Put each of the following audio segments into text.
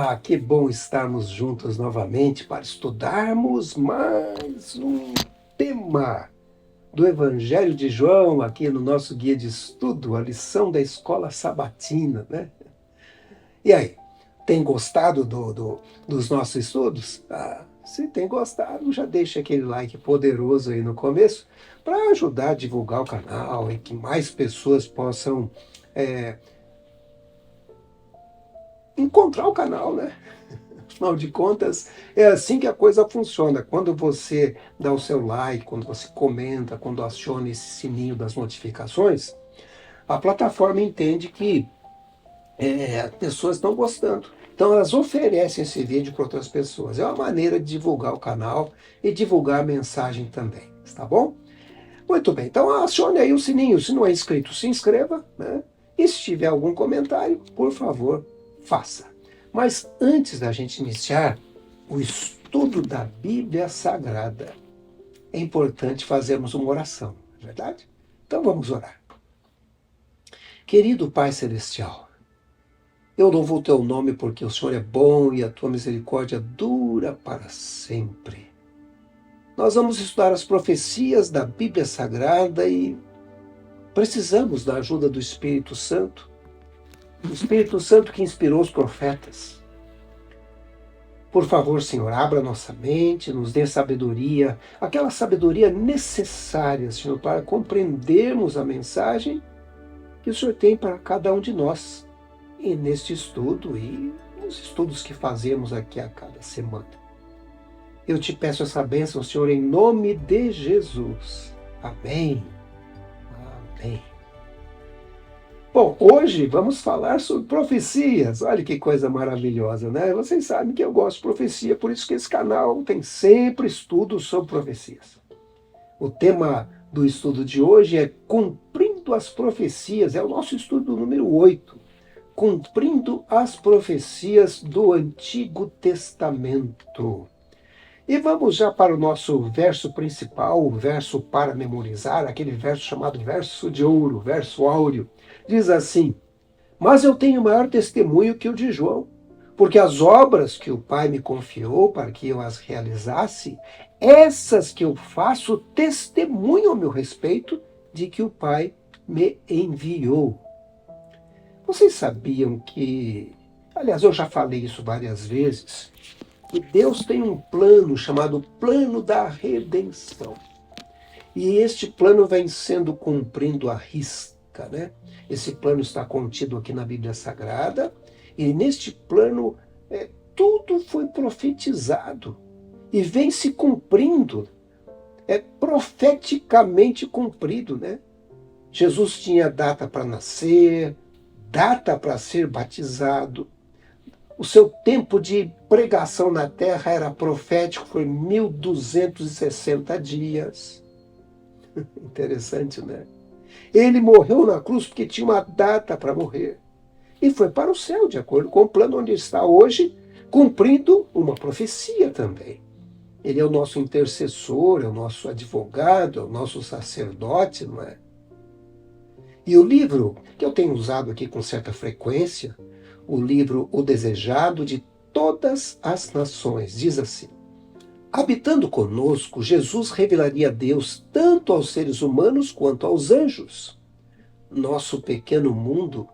Ah, que bom estarmos juntos novamente para estudarmos mais um tema do Evangelho de João aqui no nosso guia de estudo, a lição da escola sabatina, né? E aí, tem gostado dos nossos estudos? Ah, se tem gostado, já deixa aquele like poderoso aí no começo para ajudar a divulgar o canal e que mais pessoas possam é, encontrar o canal, né? Afinal de contas, é assim que a coisa funciona. Quando você dá o seu like, quando você comenta, quando aciona esse sininho das notificações, a plataforma entende que as pessoas estão gostando. Então elas oferecem esse vídeo para outras pessoas. É uma maneira de divulgar o canal e divulgar a mensagem também, tá bom? Muito bem, então acione aí o sininho. Se não é inscrito, se inscreva, né? E se tiver algum comentário, por favor, faça. Mas antes da gente iniciar o estudo da Bíblia Sagrada, é importante fazermos uma oração, não é verdade? Então vamos orar. Querido Pai Celestial, eu louvo o teu nome porque o Senhor é bom e a tua misericórdia dura para sempre. Nós vamos estudar as profecias da Bíblia Sagrada e precisamos da ajuda do Espírito Santo, o Espírito Santo que inspirou os profetas. Por favor, Senhor, abra nossa mente, nos dê sabedoria, aquela sabedoria necessária, Senhor, para compreendermos a mensagem que o Senhor tem para cada um de nós. E neste estudo e nos estudos que fazemos aqui a cada semana. Eu te peço essa bênção, Senhor, em nome de Jesus. Amém. Amém. Bom, hoje vamos falar sobre profecias. Olha que coisa maravilhosa, né? Vocês sabem que eu gosto de profecia, por isso que esse canal tem sempre estudos sobre profecias. O tema do estudo de hoje é Cumprindo as Profecias, é o nosso estudo número 8. Cumprindo as profecias do Antigo Testamento. E vamos já para o nosso verso principal, o verso para memorizar, aquele verso chamado verso de ouro, verso áureo. Diz assim: Mas eu tenho maior testemunho que o de João, porque as obras que o Pai me confiou para que eu as realizasse, essas que eu faço testemunham a meu respeito de que o Pai me enviou. Vocês sabiam que, aliás, eu já falei isso várias vezes, que Deus tem um plano chamado Plano da Redenção. E este plano vem sendo cumprido à risca, né? Esse plano está contido aqui na Bíblia Sagrada, e neste plano tudo foi profetizado e vem se cumprindo, profeticamente cumprido, né? Jesus tinha data para nascer, data para ser batizado. O seu tempo de pregação na terra era profético, foi 1260 dias. Interessante, né? Ele morreu na cruz porque tinha uma data para morrer. E foi para o céu, de acordo com o plano onde está hoje, cumprindo uma profecia também. Ele é o nosso intercessor, é o nosso advogado, é o nosso sacerdote, não é? E o livro que eu tenho usado aqui com certa frequência, o livro O Desejado de Todas as Nações, diz assim: Habitando conosco, Jesus revelaria Deus tanto aos seres humanos quanto aos anjos. Nosso pequeno mundo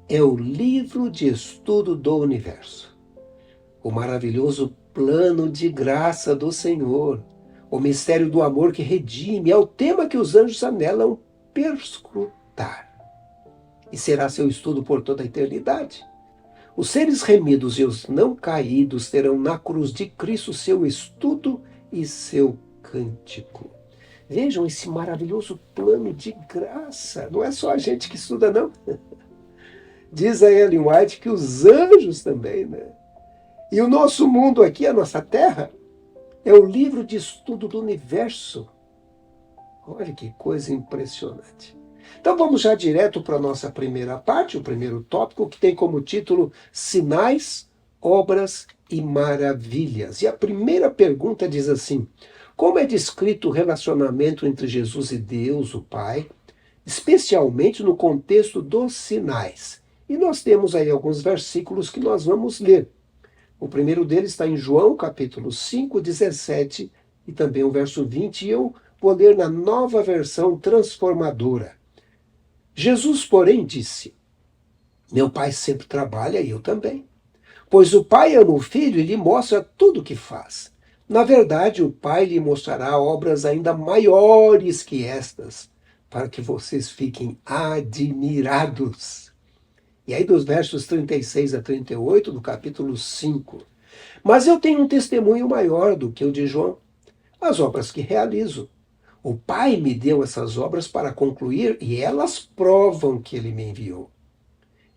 é o livro de estudo do universo. O maravilhoso plano de graça do Senhor, o mistério do amor que redime, é o tema que os anjos anelam perscrutar. E será seu estudo por toda a eternidade. Os seres remidos e os não caídos terão na cruz de Cristo seu estudo e seu cântico. Vejam esse maravilhoso plano de graça. Não é só a gente que estuda, não. Diz a Ellen White que os anjos também, né? E o nosso mundo aqui, a nossa terra, é o livro de estudo do universo. Olha que coisa impressionante. Então vamos já direto para a nossa primeira parte, o primeiro tópico, que tem como título Sinais, Obras e Maravilhas. E a primeira pergunta diz assim: como é descrito o relacionamento entre Jesus e Deus, o Pai, especialmente no contexto dos sinais? E nós temos aí alguns versículos que nós vamos ler. O primeiro deles está em João, capítulo 5, 17 e também o verso 20, e eu vou ler na nova versão transformadora. Jesus, porém, disse: Meu Pai sempre trabalha e eu também. Pois o Pai ama o Filho e lhe mostra tudo o que faz. Na verdade, o Pai lhe mostrará obras ainda maiores que estas, para que vocês fiquem admirados. E aí, dos versos 36 a 38 do capítulo 5. Mas eu tenho um testemunho maior do que o de João, as obras que realizo. O Pai me deu essas obras para concluir, e elas provam que ele me enviou.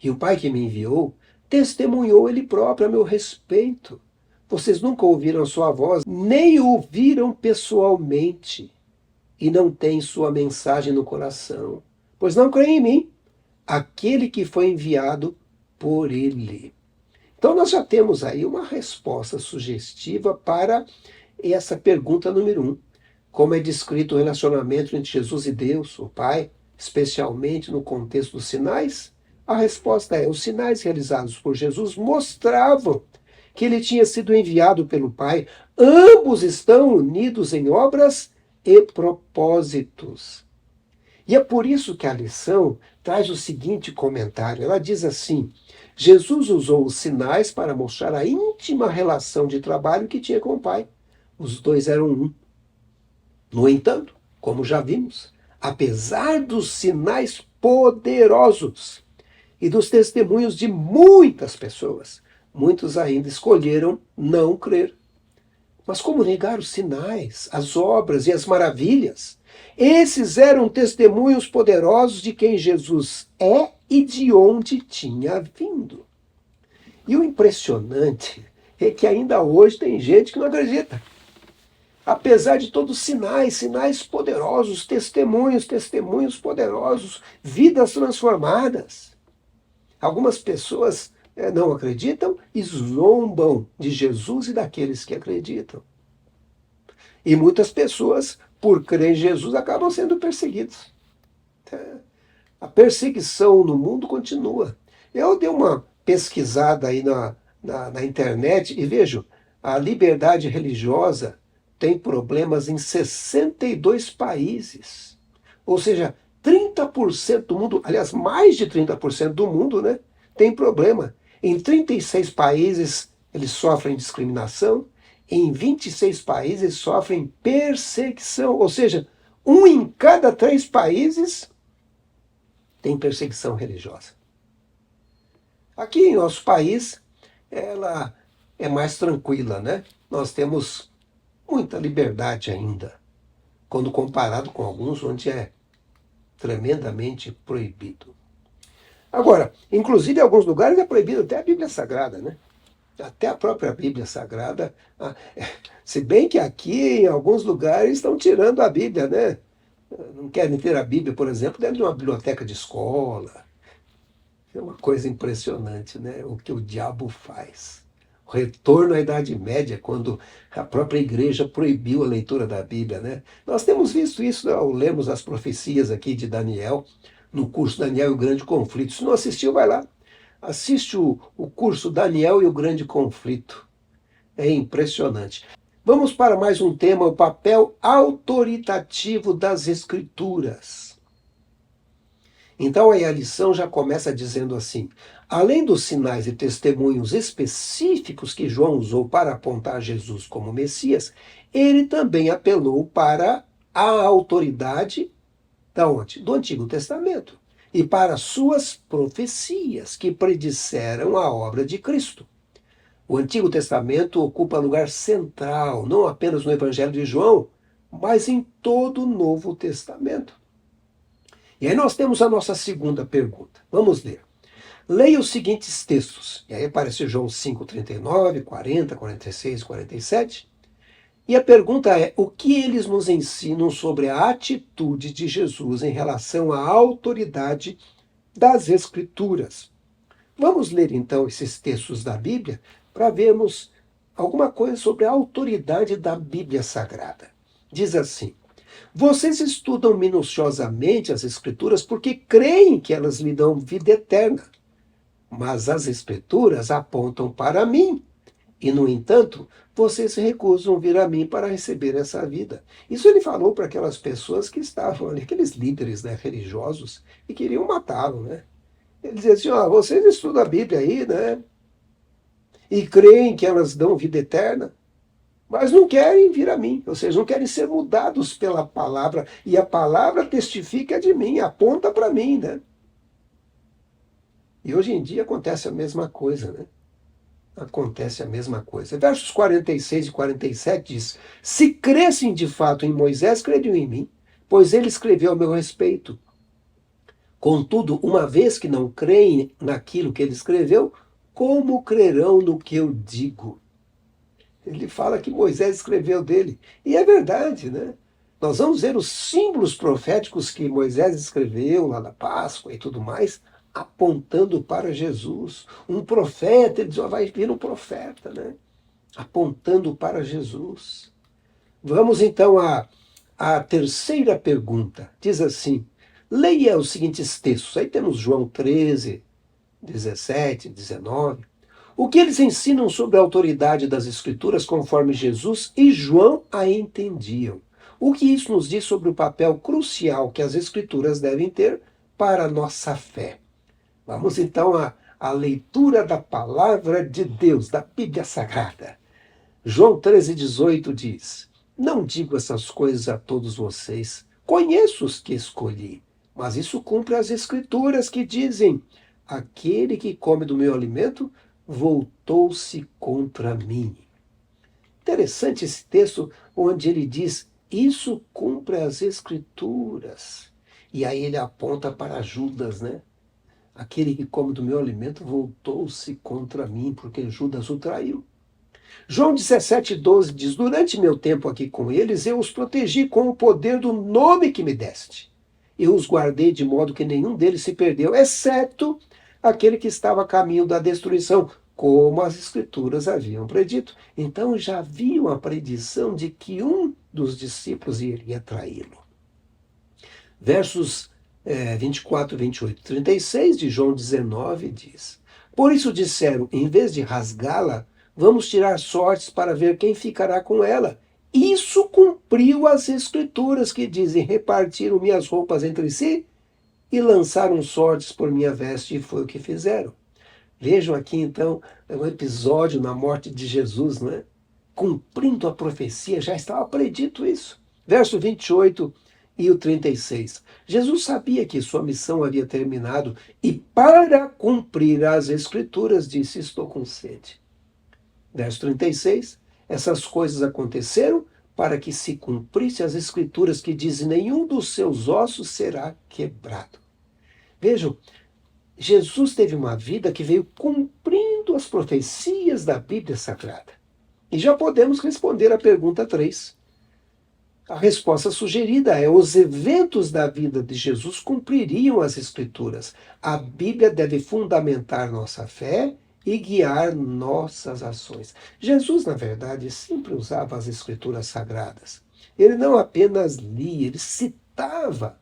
E o Pai que me enviou testemunhou ele próprio a meu respeito. Vocês nunca ouviram sua voz, nem o ouviram pessoalmente, e não têm sua mensagem no coração, pois não creem em mim, aquele que foi enviado por ele. Então nós já temos aí uma resposta sugestiva para essa pergunta número 1. Como é descrito o relacionamento entre Jesus e Deus, o Pai, especialmente no contexto dos sinais? A resposta é: os sinais realizados por Jesus mostravam que ele tinha sido enviado pelo Pai. Ambos estão unidos em obras e propósitos. E é por isso que a lição traz o seguinte comentário. Ela diz assim: Jesus usou os sinais para mostrar a íntima relação de trabalho que tinha com o Pai. Os dois eram um. No entanto, como já vimos, apesar dos sinais poderosos e dos testemunhos de muitas pessoas, muitos ainda escolheram não crer. Mas como negar os sinais, as obras e as maravilhas? Esses eram testemunhos poderosos de quem Jesus é e de onde tinha vindo. E o impressionante é que ainda hoje tem gente que não acredita. Apesar de todos os sinais poderosos, testemunhos poderosos, vidas transformadas. Algumas pessoas não acreditam e zombam de Jesus e daqueles que acreditam. E muitas pessoas, por crer em Jesus, acabam sendo perseguidas. A perseguição no mundo continua. Eu dei uma pesquisada aí na internet e vejo, a liberdade religiosa tem problemas em 62 países. Ou seja, 30% do mundo, aliás, mais de 30% do mundo, né, tem problema. Em 36 países eles sofrem discriminação, em 26 países sofrem perseguição. Ou seja, 1 em cada 3 países tem perseguição religiosa. Aqui em nosso país, ela é mais tranquila, né? Nós temos muita liberdade ainda, quando comparado com alguns onde é tremendamente proibido. Agora, inclusive em alguns lugares é proibido até a Bíblia Sagrada, né? Até a própria Bíblia Sagrada. Se bem que aqui, em alguns lugares, estão tirando a Bíblia, né? Não querem ter a Bíblia, por exemplo, dentro de uma biblioteca de escola. É uma coisa impressionante, né? O que o diabo faz. O retorno à Idade Média, quando a própria igreja proibiu a leitura da Bíblia, né? Nós temos visto isso ao lermos as profecias aqui de Daniel, no curso Daniel e o Grande Conflito. Se não assistiu, vai lá. Assiste o curso Daniel e o Grande Conflito. É impressionante. Vamos para mais um tema, o papel autoritativo das Escrituras. Então aí a lição já começa dizendo assim: além dos sinais e testemunhos específicos que João usou para apontar Jesus como Messias, ele também apelou para a autoridade da onde? Do Antigo Testamento, e para suas profecias que predisseram a obra de Cristo. O Antigo Testamento ocupa lugar central, não apenas no Evangelho de João, mas em todo o Novo Testamento. E aí nós temos a nossa segunda pergunta. Vamos ler. Leia os seguintes textos. E aí aparece João 5, 39, 40, 46, 47. E a pergunta é: o que eles nos ensinam sobre a atitude de Jesus em relação à autoridade das Escrituras? Vamos ler então esses textos da Bíblia para vermos alguma coisa sobre a autoridade da Bíblia Sagrada. Diz assim: vocês estudam minuciosamente as Escrituras porque creem que elas lhe dão vida eterna. Mas as Escrituras apontam para mim. E, no entanto, vocês recusam vir a mim para receber essa vida. Isso ele falou para aquelas pessoas que estavam ali, aqueles líderes, né, religiosos, e queriam matá-lo, né? Ele dizia assim, ó, vocês estudam a Bíblia aí, né? E creem que elas dão vida eterna, mas não querem vir a mim, ou seja, não querem ser mudados pela palavra, e a palavra testifica de mim, aponta para mim, né? E hoje em dia acontece a mesma coisa, né? Acontece a mesma coisa. Versos 46 e 47 diz: Se crescem de fato em Moisés, creriam em mim, pois ele escreveu a meu respeito. Contudo, uma vez que não creem naquilo que ele escreveu, como crerão no que eu digo? Ele fala que Moisés escreveu dele. E é verdade, né? Nós vamos ver os símbolos proféticos que Moisés escreveu lá na Páscoa e tudo mais, apontando para Jesus. Um profeta, ele diz, ó, vai vir um profeta, né? Apontando para Jesus. Vamos então à terceira pergunta. Diz assim, leia os seguintes textos. Aí temos João 13, 17, 19. O que eles ensinam sobre a autoridade das Escrituras conforme Jesus e João a entendiam. O que isso nos diz sobre o papel crucial que as Escrituras devem ter para a nossa fé. Vamos então à leitura da palavra de Deus, da Bíblia Sagrada. João 13,18 diz: Não digo essas coisas a todos vocês, conheço os que escolhi, mas isso cumpre as Escrituras que dizem: Aquele que come do meu alimento voltou-se contra mim. Interessante esse texto onde ele diz: Isso cumpre as Escrituras. E aí ele aponta para Judas, né? Aquele que come do meu alimento voltou-se contra mim, porque Judas o traiu. João 17,12 diz: Durante meu tempo aqui com eles, eu os protegi com o poder do nome que me deste. Eu os guardei de modo que nenhum deles se perdeu, exceto aquele que estava a caminho da destruição, como as Escrituras haviam predito. Então já havia uma predição de que um dos discípulos iria traí-lo. Versos 24, 28, 36 de João 19 diz: Por isso disseram, em vez de rasgá-la, vamos tirar sortes para ver quem ficará com ela. Isso cumpriu as Escrituras que dizem: repartiram minhas roupas entre si e lançaram sortes por minha veste, e foi o que fizeram. Vejam aqui então um episódio na morte de Jesus, não é? Cumprindo a profecia, já estava predito isso. Verso 28 e o 36. Jesus sabia que sua missão havia terminado e, para cumprir as Escrituras, disse: Estou com sede. Verso 36. Essas coisas aconteceram para que se cumprisse as Escrituras que dizem: nenhum dos seus ossos será quebrado. Vejam, Jesus teve uma vida que veio cumprindo as profecias da Bíblia Sagrada. E já podemos responder a pergunta 3. A resposta sugerida é: os eventos da vida de Jesus cumpririam as Escrituras. A Bíblia deve fundamentar nossa fé e guiar nossas ações. Jesus, na verdade, sempre usava as Escrituras Sagradas. Ele não apenas lia, ele citava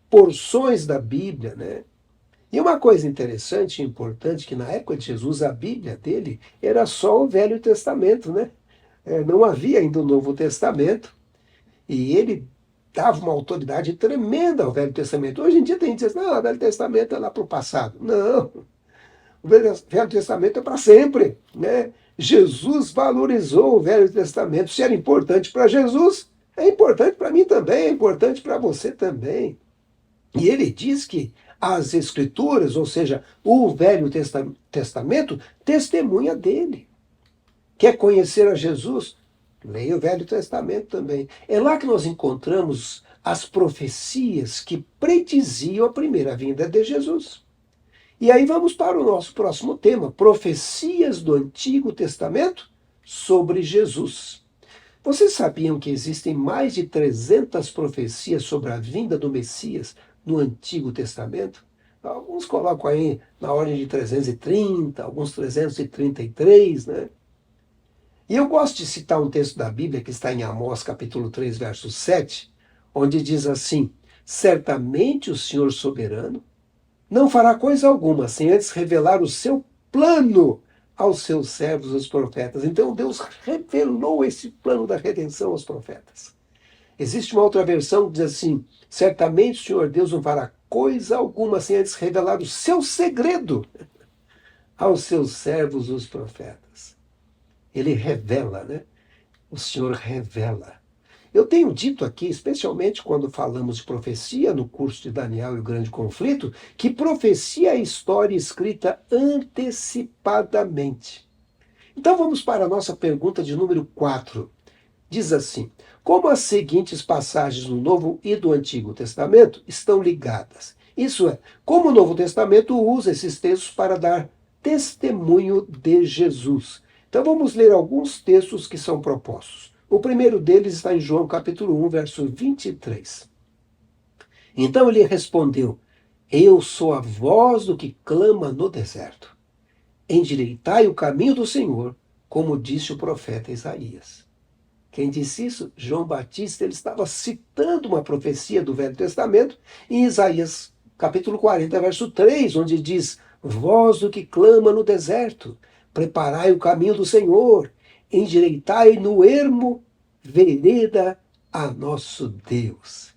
porções da Bíblia, né? E uma coisa interessante e importante, que na época de Jesus a Bíblia dele era só o Velho Testamento, né? Não havia ainda o Novo Testamento. E ele dava uma autoridade tremenda ao Velho Testamento. Hoje em dia tem gente que diz: não, o Velho Testamento é lá para o passado. Não, o Velho Testamento é para sempre, né? Jesus valorizou o Velho Testamento. Se era importante para Jesus, é importante para mim também, é importante para você também. E ele diz que as Escrituras, ou seja, o Velho Testamento, testemunha dele. Quer conhecer a Jesus? Leia o Velho Testamento também. É lá que nós encontramos as profecias que prediziam a primeira vinda de Jesus. E aí vamos para o nosso próximo tema: profecias do Antigo Testamento sobre Jesus. Vocês sabiam que existem mais de 300 profecias sobre a vinda do Messias no Antigo Testamento? Alguns colocam aí na ordem de 330, alguns 333, né? E eu gosto de citar um texto da Bíblia que está em Amós, capítulo 3, verso 7, onde diz assim: certamente o Senhor soberano não fará coisa alguma sem antes revelar o seu plano aos seus servos, os profetas. Então Deus revelou esse plano da redenção aos profetas. Existe uma outra versão que diz assim: certamente o Senhor Deus não fará coisa alguma sem antes revelar o seu segredo aos seus servos, os profetas. Ele revela, né? O Senhor revela. Eu tenho dito aqui, especialmente quando falamos de profecia, no curso de Daniel e o Grande Conflito, que profecia é a história escrita antecipadamente. Então vamos para a nossa pergunta de número 4. Diz assim: como as seguintes passagens do Novo e do Antigo Testamento estão ligadas? Isso é, como o Novo Testamento usa esses textos para dar testemunho de Jesus. Então vamos ler alguns textos que são propostos. O primeiro deles está em João capítulo 1, verso 23. Então ele respondeu: eu sou a voz do que clama no deserto. Endireitai o caminho do Senhor, como disse o profeta Isaías. Quem disse isso? João Batista. Ele estava citando uma profecia do Velho Testamento em Isaías capítulo 40, verso 3, onde diz: voz do que clama no deserto, preparai o caminho do Senhor, endireitai no ermo vereda a nosso Deus.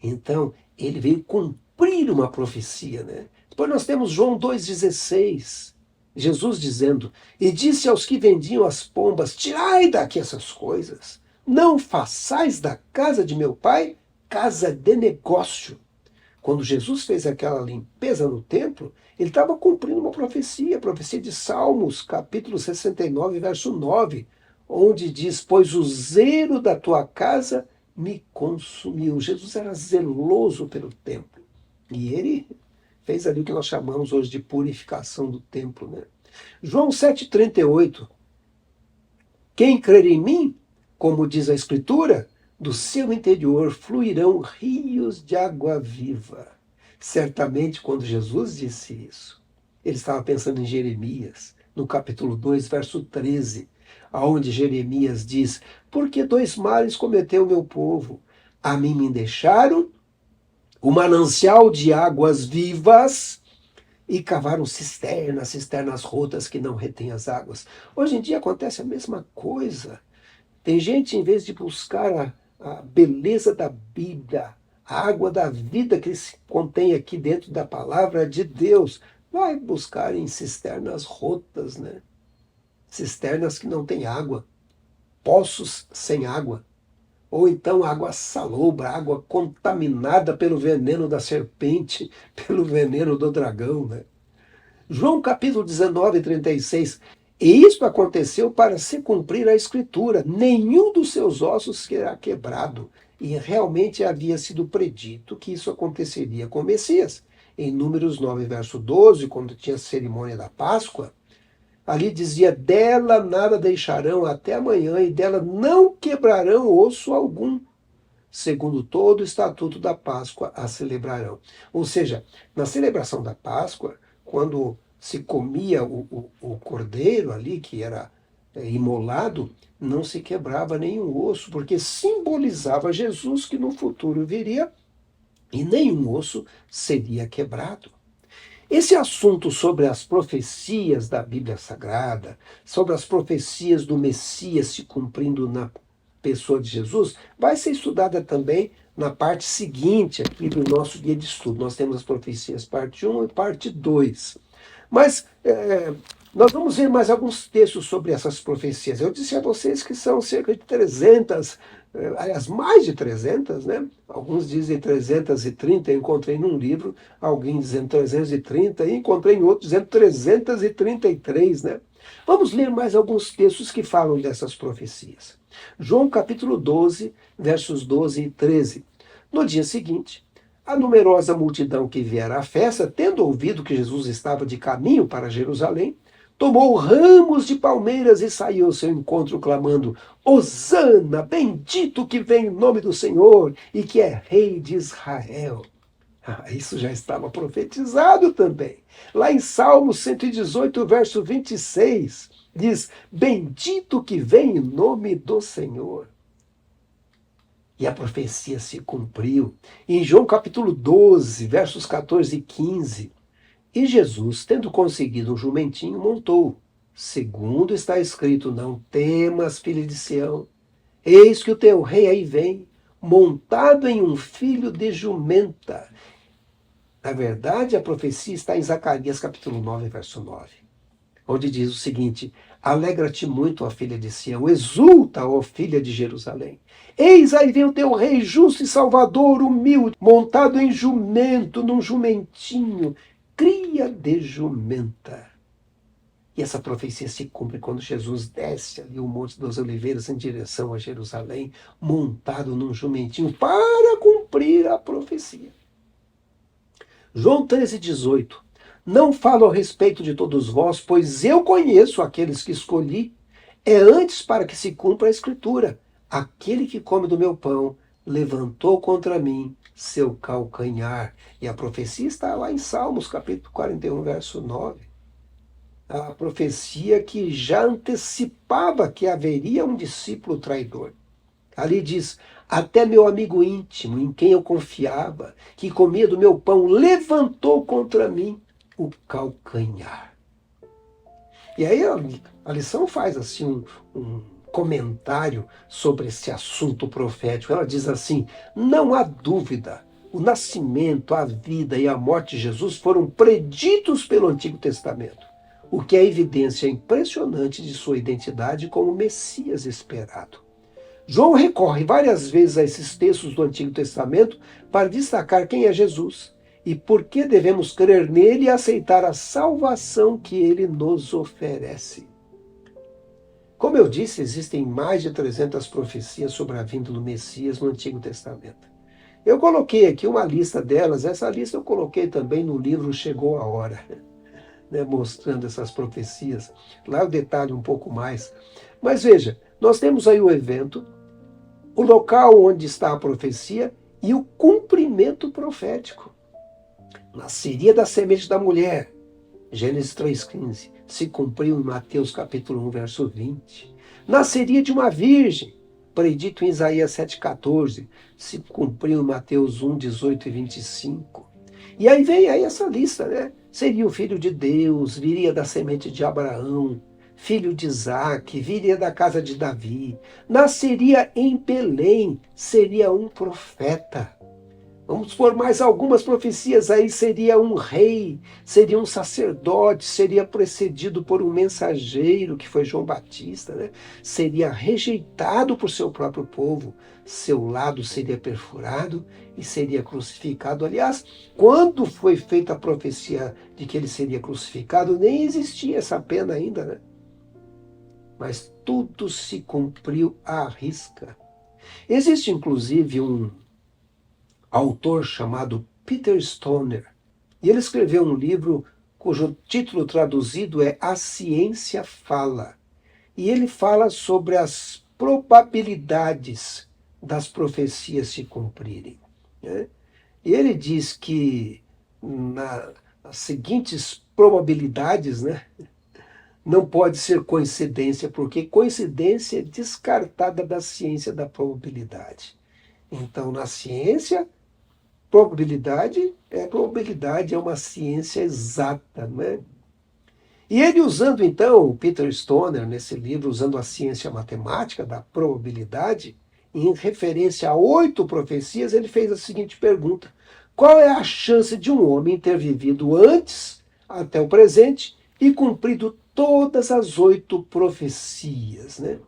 Então, ele veio cumprir uma profecia, né? Depois nós temos João 2,16. Jesus dizendo: e disse aos que vendiam as pombas: tirai daqui essas coisas, não façais da casa de meu pai casa de negócio. Quando Jesus fez aquela limpeza no templo, ele estava cumprindo uma profecia, a profecia de Salmos, capítulo 69, verso 9, onde diz: pois o zelo da tua casa me consumiu. Jesus era zeloso pelo templo. E ele fez ali o que nós chamamos hoje de purificação do templo, né? João 7,38. Quem crer em mim, como diz a Escritura, do seu interior fluirão rios de água viva. Certamente, quando Jesus disse isso, ele estava pensando em Jeremias, no capítulo 2, verso 13, onde Jeremias diz: porque dois males cometeu o meu povo. A mim me deixaram o manancial de águas vivas e cavaram cisternas rotas que não retêm as águas. Hoje em dia acontece a mesma coisa. Tem gente, em vez de buscar a beleza da Bíblia, a água da vida que se contém aqui dentro da palavra de Deus, vai buscar em cisternas rotas, né? Cisternas que não têm água, poços sem água, ou então água salobra, água contaminada pelo veneno da serpente, pelo veneno do dragão, né? João capítulo 19, 36. E isto aconteceu para se cumprir a Escritura: nenhum dos seus ossos será quebrado. E realmente havia sido predito que isso aconteceria com o Messias. Em Números 9, verso 12, quando tinha a cerimônia da Páscoa, ali dizia: dela nada deixarão até amanhã, e dela não quebrarão osso algum. Segundo todo o estatuto da Páscoa a celebrarão. Ou seja, na celebração da Páscoa, quando se comia o cordeiro ali, que era imolado, não se quebrava nenhum osso, porque simbolizava Jesus que no futuro viria e nenhum osso seria quebrado. Esse assunto sobre as profecias da Bíblia Sagrada, sobre as profecias do Messias se cumprindo na pessoa de Jesus, vai ser estudada também na parte seguinte aqui do nosso guia de estudo. Nós temos as profecias parte 1 e parte 2. Mas nós vamos ver mais alguns textos sobre essas profecias. Eu disse a vocês que são cerca de 300, aliás, mais de 300, né? Alguns dizem 330, encontrei num livro, alguém dizendo 330, e encontrei em outro dizendo 333, né? Vamos ler mais alguns textos que falam dessas profecias. João capítulo 12, versos 12 e 13. No dia seguinte, a numerosa multidão que viera à festa, tendo ouvido que Jesus estava de caminho para Jerusalém, tomou ramos de palmeiras e saiu ao seu encontro, clamando: Hosana, bendito que vem em nome do Senhor e que é rei de Israel. Isso já estava profetizado também. Lá em Salmo 118, verso 26, diz: bendito que vem em nome do Senhor. E a profecia se cumpriu. Em João capítulo 12, versos 14 e 15, e Jesus, tendo conseguido um jumentinho, montou, segundo está escrito, não temas, filha de Sião, eis que o teu rei aí vem, montado em um filho de jumenta. Na verdade, a profecia está em Zacarias capítulo 9, verso 9, onde diz o seguinte: alegra-te muito, ó filha de Sião, exulta, ó filha de Jerusalém. Eis aí vem o teu rei justo e salvador, humilde, montado em jumento, num jumentinho, cria de jumenta. E essa profecia se cumpre quando Jesus desce ali o Monte das Oliveiras em direção a Jerusalém, montado num jumentinho, para cumprir a profecia. João 13,18. Não falo a respeito de todos vós, pois eu conheço aqueles que escolhi. É antes para que se cumpra a Escritura. Aquele que come do meu pão levantou contra mim seu calcanhar. E a profecia está lá em Salmos, capítulo 41, verso 9. A profecia que já antecipava que haveria um discípulo traidor. Ali diz: até meu amigo íntimo, em quem eu confiava, que comia do meu pão, levantou contra mim o calcanhar. E aí a lição faz assim um comentário sobre esse assunto profético. Ela diz assim: não há dúvida, o nascimento, a vida e a morte de Jesus foram preditos pelo Antigo Testamento, o que é evidência impressionante de sua identidade como Messias esperado. João recorre várias vezes a esses textos do Antigo Testamento para destacar quem é Jesus e por que devemos crer nele e aceitar a salvação que ele nos oferece. Como eu disse, existem mais de 300 profecias sobre a vinda do Messias no Antigo Testamento. Eu coloquei aqui uma lista delas, essa lista eu coloquei também no livro Chegou a Hora, né, mostrando essas profecias. Lá eu detalho um pouco mais. Mas veja, nós temos aí o evento, o local onde está a profecia e o cumprimento profético. Nasceria da semente da mulher, Gênesis 3,15, se cumpriu em Mateus capítulo 1, verso 20. Nasceria de uma virgem, predito em Isaías 7,14, se cumpriu em Mateus 1, 18 e 25. E aí vem aí essa lista, né? Seria o filho de Deus, viria da semente de Abraão, filho de Isaque, viria da casa de Davi, nasceria em Belém, seria um profeta. Vamos por mais algumas profecias aí, seria um rei, seria um sacerdote, seria precedido por um mensageiro, que foi João Batista, né? Seria rejeitado por seu próprio povo, seu lado seria perfurado e seria crucificado. Aliás, quando foi feita a profecia de que ele seria crucificado, nem existia essa pena ainda, né? Mas tudo se cumpriu à risca. Existe inclusive um autor chamado Peter Stoner, e ele escreveu um livro cujo título traduzido é A Ciência Fala. E ele fala sobre as probabilidades das profecias se cumprirem, né? E ele diz que as seguintes probabilidades, né, não pode ser coincidência, porque coincidência é descartada da ciência da probabilidade. Então, na ciência, probabilidade é uma ciência exata, não é? E ele usando então, o Peter Stoner, nesse livro, usando a ciência matemática da probabilidade, em referência a 8 profecias, ele fez a seguinte pergunta: qual é a chance de um homem ter vivido antes, até o presente, e cumprido todas as 8 profecias, né?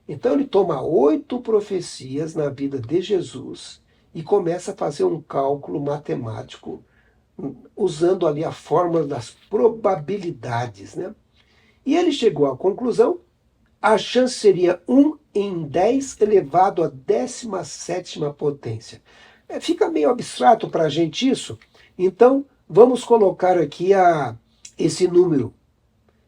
Então ele toma 8 profecias na vida de Jesus e começa a fazer um cálculo matemático usando ali a fórmula das probabilidades, né? E ele chegou à conclusão: a chance seria 1 em 10 elevado à 17ª potência. Fica meio abstrato para a gente isso, então vamos colocar aqui esse número.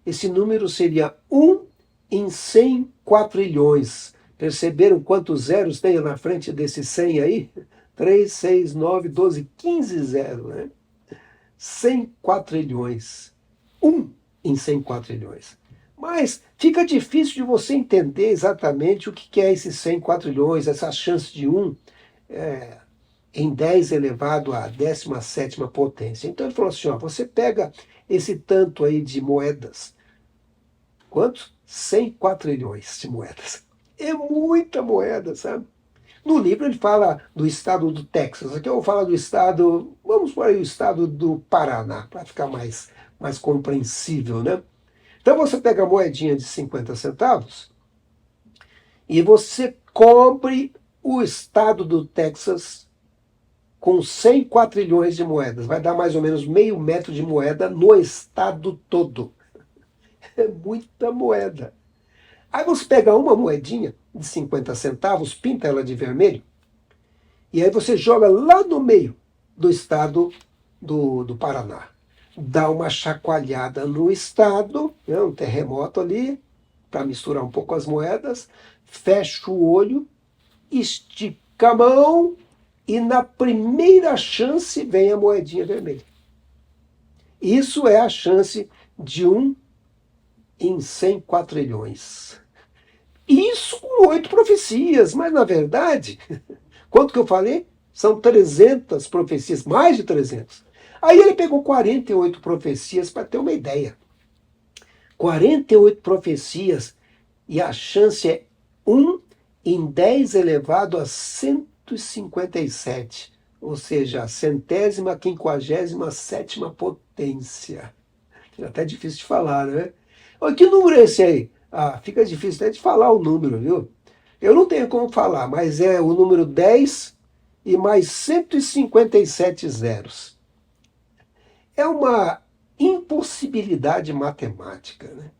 Esse número seria 1 em 100 quatrilhões. Perceberam quantos zeros tem na frente desse 100 aí? 3, 6, 9, 12, 15 zeros, né? 100 quatrilhões. 1 em 100 quatrilhões. Mas fica difícil de você entender exatamente o que é esses 100 quatrilhões, essa chance de 1 em 10 elevado à 17ª potência. Então ele falou assim, ó, você pega esse tanto aí de moedas, Quantos? 100 quatrilhões de moedas. É muita moeda, sabe? No livro ele fala do estado do Texas. Aqui eu vou falar do estado, vamos por aí, o estado do Paraná, para ficar mais compreensível, né? Então você pega a moedinha de 50 centavos e você cobre o estado do Texas com 100 quatrilhões de moedas. Vai dar mais ou menos meio metro de moeda no estado todo. É muita moeda. Aí você pega uma moedinha de 50 centavos, pinta ela de vermelho, e aí você joga lá no meio do estado do Paraná. Dá uma chacoalhada no estado, né, um terremoto ali, para misturar um pouco as moedas, fecha o olho, estica a mão e na primeira chance vem a moedinha vermelha. Isso é a chance de 1 em 100 quatrilhões. Isso com 8 profecias, mas na verdade, quanto que eu falei? São 300 profecias, mais de 300. Aí ele pegou 48 profecias para ter uma ideia. 48 profecias e a chance é 1 em 10 elevado a 157, ou seja, a 157ª potência. É até difícil de falar, né? Que número é esse aí? Ah, fica difícil até de falar o número, viu? Eu não tenho como falar, mas é o número 10 e mais 157 zeros. É uma impossibilidade matemática, né?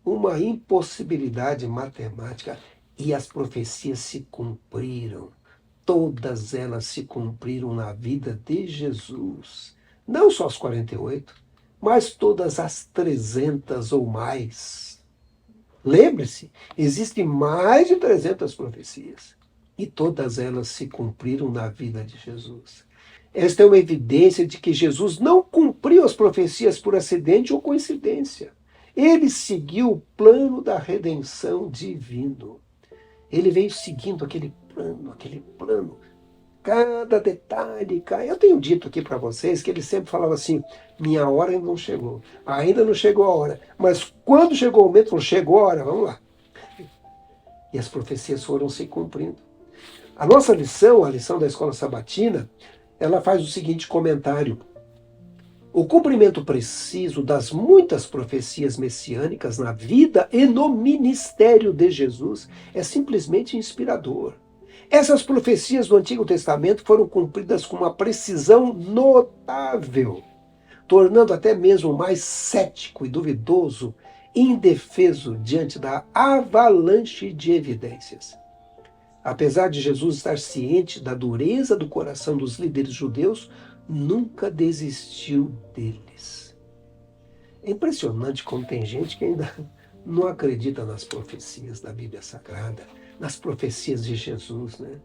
Uma impossibilidade matemática. E as profecias se cumpriram. Todas elas se cumpriram na vida de Jesus. Não só as 48, mas todas as 300 ou mais. Lembre-se, existem mais de 300 profecias. E todas elas se cumpriram na vida de Jesus. Esta é uma evidência de que Jesus não cumpriu as profecias por acidente ou coincidência. Ele seguiu o plano da redenção divino. Ele veio seguindo aquele plano. Cada detalhe, eu tenho dito aqui para vocês que ele sempre falava assim, minha hora ainda não chegou a hora. Mas quando chegou o momento, falou, chegou a hora, vamos lá. E as profecias foram se cumprindo. A nossa lição, a lição da Escola Sabatina, ela faz o seguinte comentário. O cumprimento preciso das muitas profecias messiânicas na vida e no ministério de Jesus é simplesmente inspirador. Essas profecias do Antigo Testamento foram cumpridas com uma precisão notável, tornando até mesmo mais cético e duvidoso, indefeso diante da avalanche de evidências. Apesar de Jesus estar ciente da dureza do coração dos líderes judeus, nunca desistiu deles. É impressionante como tem gente que ainda não acredita nas profecias da Bíblia Sagrada, nas profecias de Jesus, né?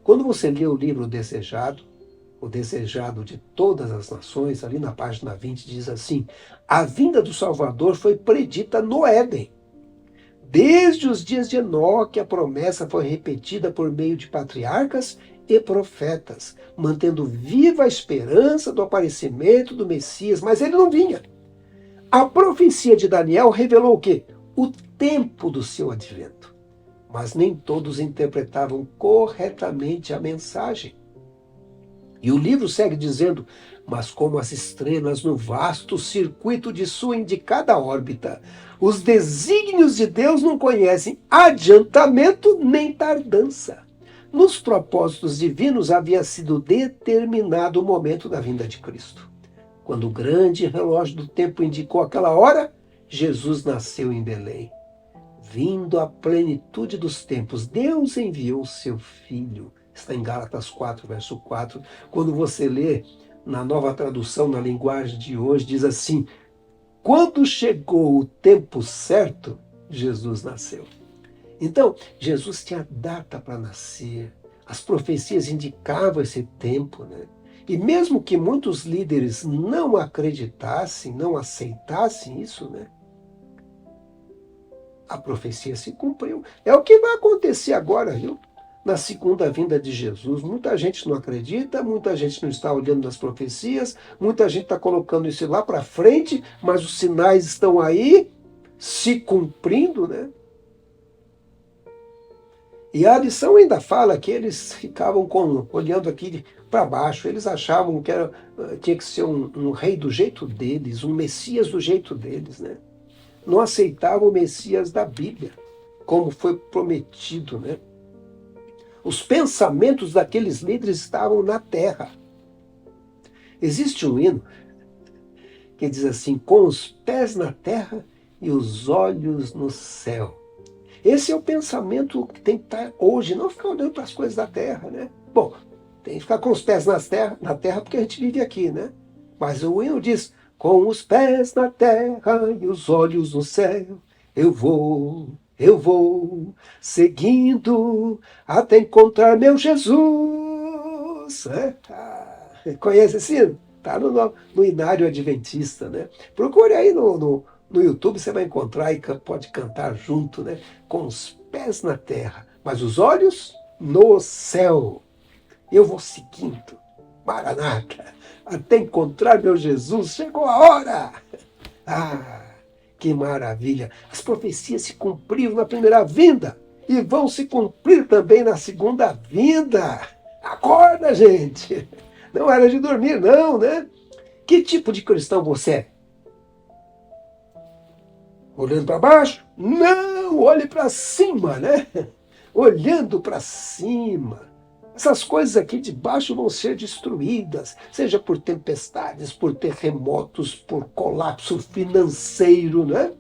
Quando você lê o livro O Desejado de Todas as Nações, ali na página 20 diz assim, a vinda do Salvador foi predita no Éden. Desde os dias de Enoque, a promessa foi repetida por meio de patriarcas e profetas, mantendo viva a esperança do aparecimento do Messias, mas ele não vinha. A profecia de Daniel revelou o quê? O tempo do seu advento. Mas nem todos interpretavam corretamente a mensagem. E o livro segue dizendo, mas como as estrelas no vasto circuito de sua indicada órbita, os desígnios de Deus não conhecem adiantamento nem tardança. Nos propósitos divinos havia sido determinado o momento da vinda de Cristo. Quando o grande relógio do tempo indicou aquela hora, Jesus nasceu em Belém. Vindo à plenitude dos tempos, Deus enviou o seu Filho. Está em Gálatas 4, verso 4. Quando você lê na nova tradução, na linguagem de hoje, diz assim, quando chegou o tempo certo, Jesus nasceu. Então, Jesus tinha data para nascer. As profecias indicavam esse tempo, né? E mesmo que muitos líderes não acreditassem, não aceitassem isso, né? A profecia se cumpriu. É o que vai acontecer agora, viu? Na segunda vinda de Jesus. Muita gente não acredita, muita gente não está olhando nas profecias, muita gente está colocando isso lá para frente, mas os sinais estão aí se cumprindo, né? E a lição ainda fala que eles ficavam olhando aqui para baixo, eles achavam que tinha que ser um rei do jeito deles, um Messias do jeito deles, né? Não aceitavam o Messias da Bíblia, como foi prometido, né? Os pensamentos daqueles líderes estavam na terra. Existe um hino que diz assim: com os pés na terra e os olhos no céu. Esse é o pensamento que tem que estar hoje, não ficar olhando para as coisas da terra, né? Bom, tem que ficar com os pés na terra porque a gente vive aqui, né? Mas o hino diz: com os pés na terra e os olhos no céu, eu vou, seguindo até encontrar meu Jesus. Conhece esse hino? Está no Inário Adventista, né? Procure aí no YouTube, você vai encontrar e pode cantar junto, né? Com os pés na terra, mas os olhos no céu. Eu vou seguindo, Maranata, até encontrar meu Jesus. Chegou a hora! Ah, que maravilha! As profecias se cumpriram na primeira vinda e vão se cumprir também na segunda vinda. Acorda, gente! Não era de dormir, não, né? Que tipo de cristão você é? Olhando para baixo? Não, olhe para cima, né? Olhando para cima. Essas coisas aqui de baixo vão ser destruídas, seja por tempestades, por terremotos, por colapso financeiro, né?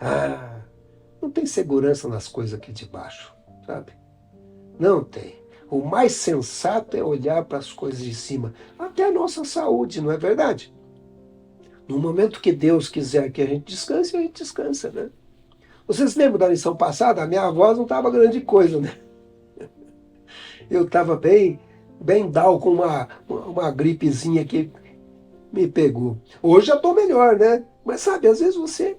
Ah, não tem segurança nas coisas aqui de baixo, sabe? Não tem. O mais sensato é olhar para as coisas de cima, até a nossa saúde, não é verdade? No momento que Deus quiser que a gente descansa, né? Vocês lembram da lição passada? A minha voz não estava grande coisa, né? Eu estava bem down com uma gripezinha que me pegou. Hoje já estou melhor, né? Mas sabe, às vezes você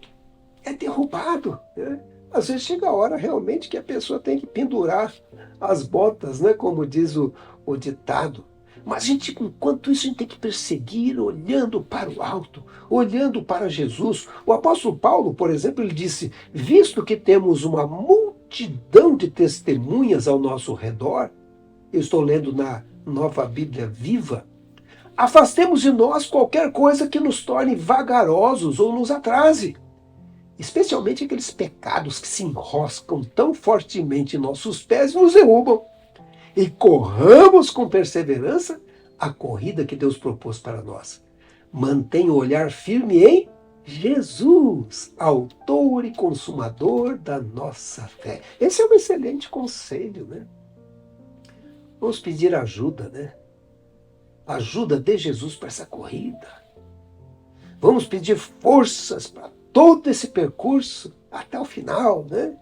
é derrubado, né? Às vezes chega a hora realmente que a pessoa tem que pendurar as botas, né? Como diz o ditado. Mas, gente, enquanto isso, a gente tem que perseguir olhando para o alto, olhando para Jesus. O apóstolo Paulo, por exemplo, ele disse: visto que temos uma multidão de testemunhas ao nosso redor, eu estou lendo na Nova Bíblia Viva, afastemos de nós qualquer coisa que nos torne vagarosos ou nos atrase, especialmente aqueles pecados que se enroscam tão fortemente em nossos pés e nos derrubam. E corramos com perseverança a corrida que Deus propôs para nós. Mantenha o olhar firme em Jesus, autor e consumador da nossa fé. Esse é um excelente conselho, né? Vamos pedir ajuda, né? Ajuda de Jesus para essa corrida. Vamos pedir forças para todo esse percurso até o final, né?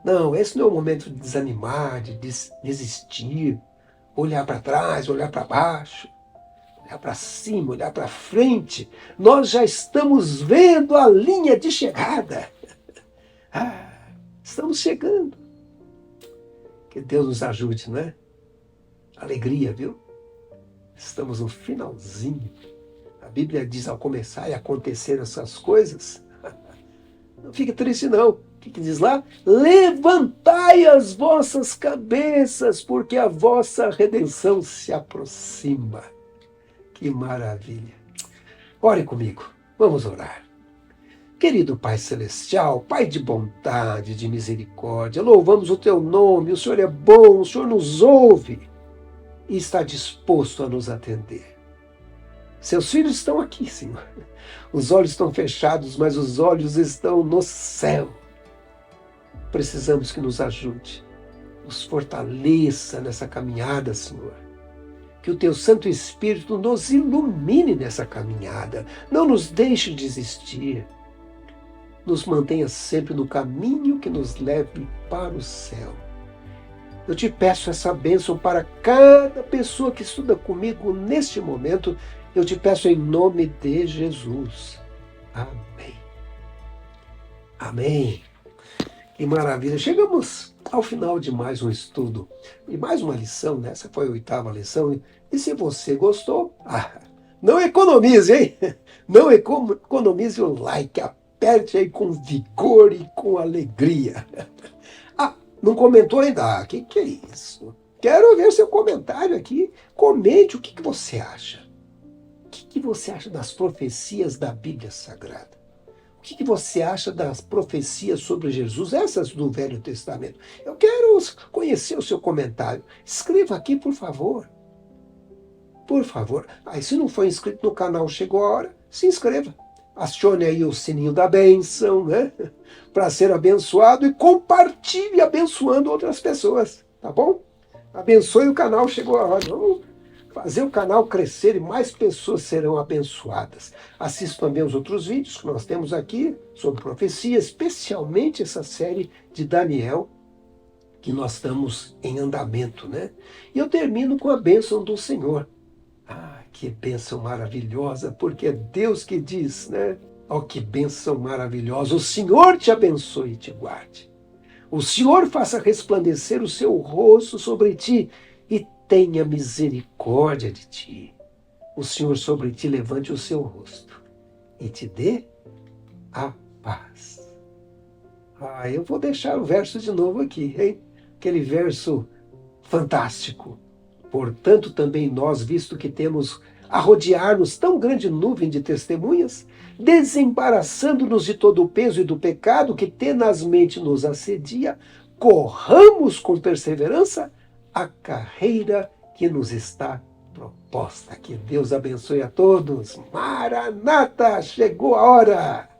Não, esse não é o momento de desanimar, de desistir, olhar para trás, olhar para baixo, olhar para cima, olhar para frente. Nós já estamos vendo a linha de chegada. Estamos chegando. Que Deus nos ajude, né? Alegria, viu? Estamos no finalzinho. A Bíblia diz: ao começar e acontecer essas coisas, não fique triste não. O que diz lá? Levantai as vossas cabeças, porque a vossa redenção se aproxima. Que maravilha. Ore comigo. Vamos orar. Querido Pai Celestial, Pai de bondade, de misericórdia, louvamos o Teu nome. O Senhor é bom, o Senhor nos ouve e está disposto a nos atender. Seus filhos estão aqui, Senhor. Os olhos estão fechados, mas os olhos estão no céu. Precisamos que nos ajude, nos fortaleça nessa caminhada, Senhor. Que o Teu Santo Espírito nos ilumine nessa caminhada. Não nos deixe desistir. Nos mantenha sempre no caminho que nos leve para o céu. Eu te peço essa bênção para cada pessoa que estuda comigo neste momento. Eu te peço em nome de Jesus. Amém. Amém. Que maravilha. Chegamos ao final de mais um estudo e mais uma lição, né? Essa foi a 8ª lição. E se você gostou, não economize, hein? Não economize o like, desperte aí com vigor e com alegria. Ah, não comentou ainda? Ah, que é isso? Quero ver seu comentário aqui. Comente o que você acha. O que você acha das profecias da Bíblia Sagrada? O que você acha das profecias sobre Jesus, essas do Velho Testamento? Eu quero conhecer o seu comentário. Escreva aqui, por favor. Por favor. Aí, se não for inscrito no canal, chegou a hora, se inscreva. Acione aí o sininho da bênção, né? Para ser abençoado e compartilhe abençoando outras pessoas, tá bom? Abençoe o canal, chegou a hora. Vamos fazer o canal crescer e mais pessoas serão abençoadas. Assista também os outros vídeos que nós temos aqui sobre profecia, especialmente essa série de Daniel, que nós estamos em andamento, né? E eu termino com a bênção do Senhor. Ah, que bênção maravilhosa, porque é Deus que diz, né? Oh, que bênção maravilhosa. O Senhor te abençoe e te guarde. O Senhor faça resplandecer o seu rosto sobre ti e tenha misericórdia de ti. O Senhor sobre ti levante o seu rosto e te dê a paz. Ah, eu vou deixar o verso de novo aqui, hein? Aquele verso fantástico. Portanto, também nós, visto que temos a rodear-nos tão grande nuvem de testemunhas, desembaraçando-nos de todo o peso e do pecado que tenazmente nos assedia, corramos com perseverança a carreira que nos está proposta. Que Deus abençoe a todos. Maranata, chegou a hora!